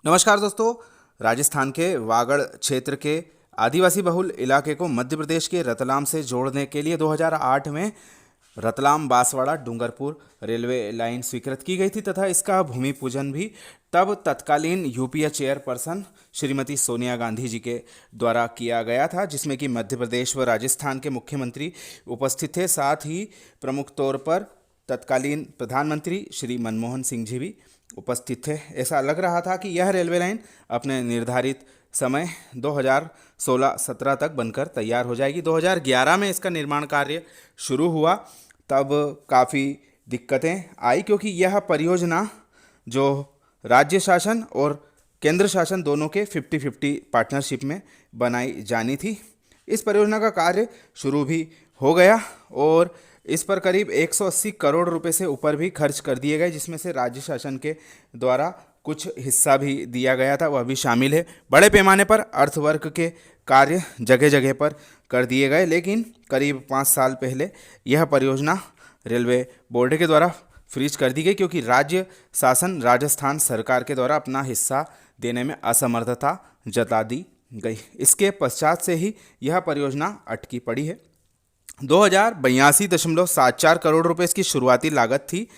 नमस्कार दोस्तों। राजस्थान के वागड़ क्षेत्र के आदिवासी बहुल इलाके को मध्य प्रदेश के रतलाम से जोड़ने के लिए 2008 में रतलाम बांसवाड़ा डूंगरपुर रेलवे लाइन स्वीकृत की गई थी तथा इसका भूमि पूजन भी तब तत्कालीन यूपीए चेयरपर्सन श्रीमती सोनिया गांधी जी के द्वारा किया गया था, जिसमें कि मध्य प्रदेश व राजस्थान के मुख्यमंत्री उपस्थित थे। साथ ही प्रमुख तौर पर तत्कालीन प्रधानमंत्री श्री मनमोहन सिंह जी भी उपस्थित थे। ऐसा लग रहा था कि यह रेलवे लाइन अपने निर्धारित समय 2016-17 तक बनकर तैयार हो जाएगी। 2011 में इसका निर्माण कार्य शुरू हुआ, तब काफ़ी दिक्कतें आई क्योंकि यह परियोजना जो राज्य शासन और केंद्र शासन दोनों के 50-50 पार्टनरशिप में बनाई जानी थी। इस परियोजना का कार्य शुरू भी हो गया और इस पर करीब 180 करोड़ रुपए से ऊपर भी खर्च कर दिए गए, जिसमें से राज्य शासन के द्वारा कुछ हिस्सा भी दिया गया था, वह भी शामिल है। बड़े पैमाने पर अर्थवर्क के कार्य जगह जगह पर कर दिए गए, लेकिन करीब 5 साल पहले यह परियोजना रेलवे बोर्ड के द्वारा फ्रीज कर दी गई क्योंकि राज्य शासन राजस्थान सरकार के द्वारा अपना हिस्सा देने में असमर्थता जता दी गई। इसके पश्चात से ही यह परियोजना अटकी पड़ी है। 2082.74 करोड़ रुपए इसकी शुरुआती लागत थी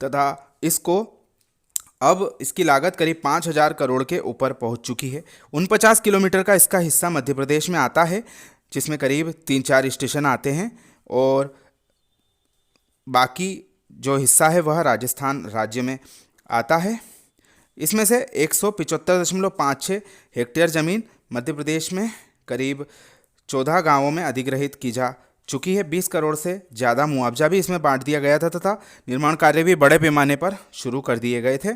तथा इसकी लागत करीब 5,000 करोड़ के ऊपर पहुंच चुकी है। 49 किलोमीटर का इसका हिस्सा मध्य प्रदेश में आता है, जिसमें करीब 3-4 स्टेशन आते हैं और बाकी जो हिस्सा है वह राजस्थान राज्य में आता है। इसमें से 175.56 हेक्टेयर ज़मीन मध्य प्रदेश में करीब 14 गांवों में अधिग्रहित की जा चुकी है। 20 करोड़ से ज़्यादा मुआवजा भी इसमें बांट दिया गया था तथा निर्माण कार्य भी बड़े पैमाने पर शुरू कर दिए गए थे।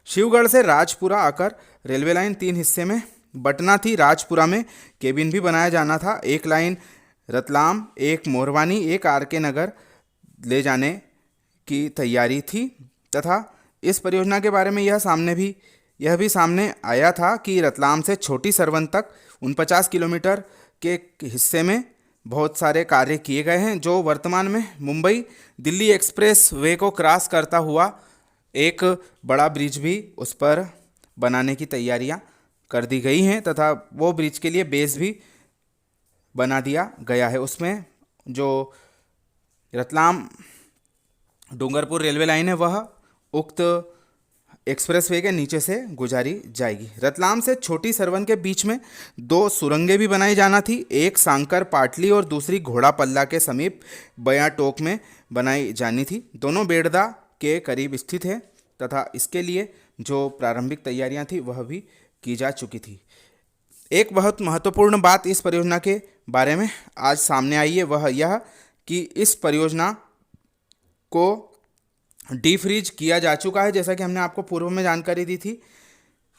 शिवगढ़ से राजपुरा आकर रेलवे लाइन 3 हिस्से में बंटना थी। राजपुरा में केबिन भी बनाया जाना था। एक लाइन रतलाम, एक मोरवानी, एक आर.के. नगर ले जाने की तैयारी थी तथा इस परियोजना के बारे में यह भी सामने आया था कि रतलाम से छोटी सरवन तक 49 किलोमीटर के हिस्से में बहुत सारे कार्य किए गए हैं, जो वर्तमान में मुंबई दिल्ली एक्सप्रेस वे को क्रॉस करता हुआ एक बड़ा ब्रिज भी उस पर बनाने की तैयारियां कर दी गई हैं तथा वो ब्रिज के लिए बेस भी बना दिया गया है। उसमें जो रतलाम डूंगरपुर रेलवे लाइन है वह उक्त एक्सप्रेसवे के नीचे से गुजारी जाएगी। रतलाम से छोटी सरवन के बीच में 2 सुरंगें भी बनाई जाना थी, एक सांकर पाटली और दूसरी घोड़ा पल्ला के समीप बया टोक में बनाई जानी थी। दोनों बेड़दा के करीब स्थित है तथा इसके लिए जो प्रारंभिक तैयारियां थी वह भी की जा चुकी थी। एक बहुत महत्वपूर्ण बात इस परियोजना के बारे में आज सामने आई है, वह यह कि इस परियोजना को डीफ्रीज किया जा चुका है। जैसा कि हमने आपको पूर्व में जानकारी दी थी,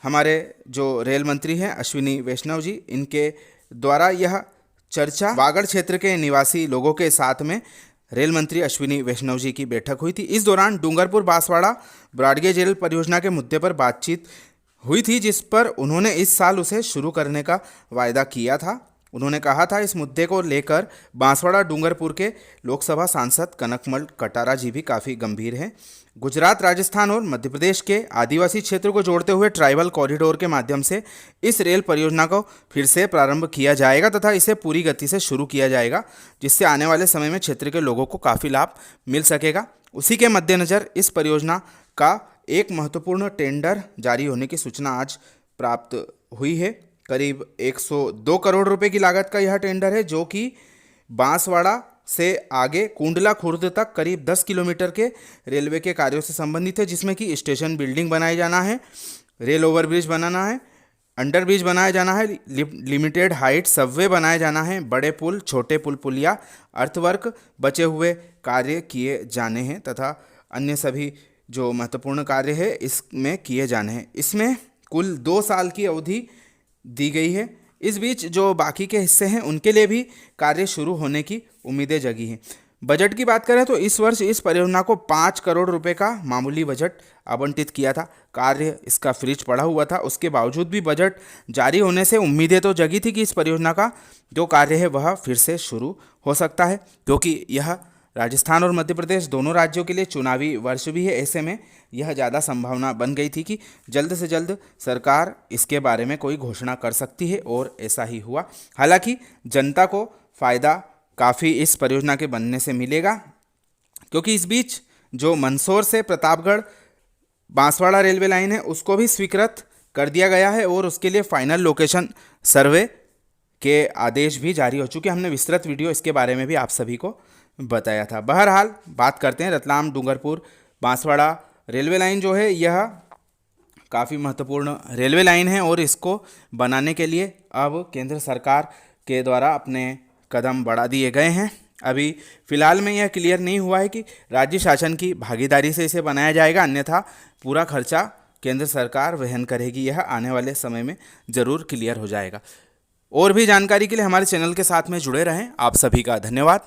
हमारे जो रेल मंत्री हैं अश्विनी वैष्णव जी, इनके द्वारा यह चर्चा वागड़ क्षेत्र के निवासी लोगों के साथ में रेल मंत्री अश्विनी वैष्णव जी की बैठक हुई थी। इस दौरान डूंगरपुर बांसवाड़ा ब्रॉडगेज रेल परियोजना के मुद्दे पर बातचीत हुई थी, जिस पर उन्होंने इस साल उसे शुरू करने का वायदा किया था। उन्होंने कहा था इस मुद्दे को लेकर बांसवाड़ा डूंगरपुर के लोकसभा सांसद कनकमल कटारा जी भी काफ़ी गंभीर हैं। गुजरात, राजस्थान और मध्य प्रदेश के आदिवासी क्षेत्र को जोड़ते हुए ट्राइबल कॉरिडोर के माध्यम से इस रेल परियोजना को फिर से प्रारंभ किया जाएगा तथा इसे पूरी गति से शुरू किया जाएगा, जिससे आने वाले समय में क्षेत्र के लोगों को काफ़ी लाभ मिल सकेगा। उसी के मद्देनज़र इस परियोजना का एक महत्वपूर्ण टेंडर जारी होने की सूचना आज प्राप्त हुई है। करीब 102 करोड़ रुपए की लागत का यह टेंडर है, जो कि बांसवाड़ा से आगे कुंडला खुर्द तक करीब 10 किलोमीटर के रेलवे के कार्यों से संबंधित है, जिसमें कि स्टेशन बिल्डिंग बनाई जाना है, रेल ओवरब्रिज बनाना है, अंडरब्रिज बनाया जाना है, लिमिटेड हाइट सबवे बनाया जाना है, बड़े पुल, छोटे पुल, पुलिया, अर्थवर्क, बचे हुए कार्य किए जाने हैं तथा अन्य सभी जो महत्वपूर्ण कार्य है इसमें किए जाने हैं। इसमें कुल 2 साल की अवधि दी गई है। इस बीच जो बाकी के हिस्से हैं उनके लिए भी कार्य शुरू होने की उम्मीदें जगी हैं। बजट की बात करें तो इस वर्ष इस परियोजना को 5 करोड़ रुपए का मामूली बजट आवंटित किया था। कार्य इसका फ्रीज पड़ा हुआ था, उसके बावजूद भी बजट जारी होने से उम्मीदें तो जगी थी कि इस परियोजना का जो कार्य है वह फिर से शुरू हो सकता है, क्योंकि यह राजस्थान और मध्य प्रदेश दोनों राज्यों के लिए चुनावी वर्ष भी है। ऐसे में यह ज़्यादा संभावना बन गई थी कि जल्द से जल्द सरकार इसके बारे में कोई घोषणा कर सकती है, और ऐसा ही हुआ। हालांकि जनता को फ़ायदा काफ़ी इस परियोजना के बनने से मिलेगा, क्योंकि इस बीच जो मंदसौर से प्रतापगढ़ बांसवाड़ा रेलवे लाइन है उसको भी स्वीकृत कर दिया गया है, और उसके लिए फाइनल लोकेशन सर्वे के आदेश भी जारी हो चुके हैं। हमने विस्तृत वीडियो इसके बारे में भी आप सभी को बताया था। बहरहाल बात करते हैं रतलाम डूंगरपुर बांसवाड़ा रेलवे लाइन जो है यह काफ़ी महत्वपूर्ण रेलवे लाइन है, और इसको बनाने के लिए अब केंद्र सरकार के द्वारा अपने कदम बढ़ा दिए गए हैं। अभी फ़िलहाल में यह क्लियर नहीं हुआ है कि राज्य शासन की भागीदारी से इसे बनाया जाएगा, अन्यथा पूरा खर्चा केंद्र सरकार वहन करेगी। यह आने वाले समय में ज़रूर क्लियर हो जाएगा। और भी जानकारी के लिए हमारे चैनल के साथ में जुड़े रहें। आप सभी का धन्यवाद।